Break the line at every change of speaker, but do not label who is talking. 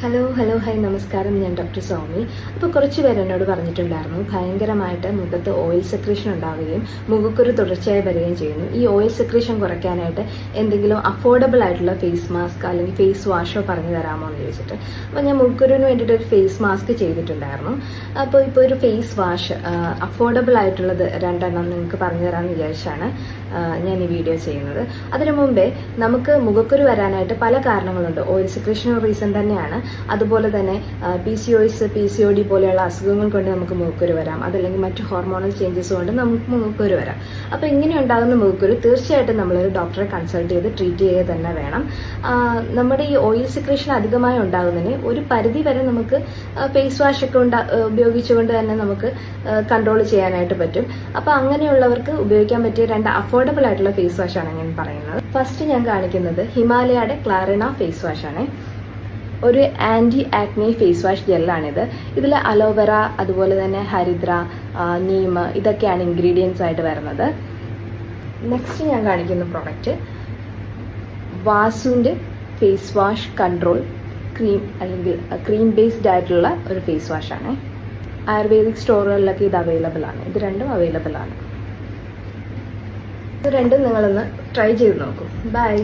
Hello hi നമസ്കാരം. ഞാൻ doctor സൗമി. അപ്പോൾ കുറച്ച് പേര് എന്നോട് പറഞ്ഞിട്ടുണ്ടായിരുന്നു ഭയങ്കരമായിട്ട് മുഖത്ത് ഓയിൽ സെക്രീഷൻ ഉണ്ടാവുകയും മുഖക്കുരു തുടർച്ചയായി വരികയും ചെയ്യുന്നു. ഈ ഓയിൽ സെക്രീഷൻ കുറയ്ക്കാനായിട്ട് എന്തെങ്കിലും അഫോർഡബിൾ ആയിട്ടുള്ള ഫേസ് മാസ്ക് അല്ലെങ്കിൽ ഫേസ് വാഷോ പറഞ്ഞു തരാമോ എന്ന് ചോദിച്ചിട്ട്. അപ്പോൾ ഞാൻ മുഖക്കുരുവിന് വേണ്ടിയിട്ട് ഒരു ഫേസ് മാസ്ക് ചെയ്തിട്ടുണ്ടായിരുന്നു. അപ്പോൾ ഇപ്പോൾ ഒരു ഫേസ് വാഷ് അഫോർഡബിൾ ആയിട്ടുള്ളത് 2 എണ്ണം നിങ്ങൾക്ക് പറഞ്ഞു തരാമെന്ന് വിചാരിച്ചാണ് ഞാൻ ഈ വീഡിയോ ചെയ്യുന്നത്. അതിനു മുമ്പേ നമുക്ക് മുഖക്കുരു വരാനായിട്ട് പല കാരണങ്ങളുണ്ട്. ഓയിൽ സെക്രീഷൻ റീസൺ തന്നെയാണ്. അതുപോലെ തന്നെ PCOS, PCOD പോലെയുള്ള അസുഖങ്ങൾ കൊണ്ട് നമുക്ക് മുഖക്കുരു വരാം. അതല്ലെങ്കിൽ മറ്റു ഹോർമോണൽ ചേഞ്ചസ് കൊണ്ട് നമുക്ക് മുഖക്കുരു വരാം. അപ്പോൾ ഇങ്ങനെ ഉണ്ടാകുന്ന മുഖക്കുരു തീർച്ചയായിട്ടും നമ്മളൊരു ഡോക്ടറെ കൺസൾട്ട് ചെയ്ത് ട്രീറ്റ് ചെയ്യുക തന്നെ വേണം. നമ്മുടെ ഈ ഓയിൽ സെക്രീഷൻ അധികമായി ഉണ്ടാകുന്നതിന് ഒരു പരിധി വരെ നമുക്ക് ഫേസ് വാഷ് ഒക്കെ ഉപയോഗിച്ചുകൊണ്ട് തന്നെ നമുക്ക് കൺട്രോൾ ചെയ്യാനായിട്ട് പറ്റും. അപ്പോൾ അങ്ങനെയുള്ളവർക്ക് ഉപയോഗിക്കാൻ പറ്റിയ 2 അഫോർഡബിൾ ആയിട്ടുള്ള ഫേസ് വാഷ് ആണ് ഞാൻ പറയുന്നത്. ഫസ്റ്റ് ഞാൻ കാണിക്കുന്നത് ഹിമാലയയുടെ ക്ലാറിന ഫേസ് വാഷ് ആണ്. ഒരു ആന്റി ആക്നെ ഫേസ് വാഷ് ജെല്ലാണിത്. ഇതിൽ അലോവേറ, അതുപോലെ തന്നെ ഹരിദ്ര, നീം ഇതൊക്കെയാണ് ഇൻഗ്രീഡിയൻസ് ആയിട്ട് വരുന്നത്. നെക്സ്റ്റ് ഞാൻ കാണിക്കുന്ന പ്രോഡക്റ്റ് വാസുവിൻ്റെ ഫേസ് വാഷ് കൺട്രോൾ ക്രീം അല്ലെങ്കിൽ ക്രീം ബേസ്ഡ് ആയിട്ടുള്ള ഒരു ഫേസ് വാഷാണ്. ആയുർവേദിക് സ്റ്റോറുകളിലൊക്കെ ഇത് അവൈലബിൾ ആണ്. ഇത് രണ്ടും അവൈലബിൾ ആണ്. ഇത് രണ്ടും നിങ്ങളൊന്ന് ട്രൈ ചെയ്ത് നോക്കൂ. ബൈ.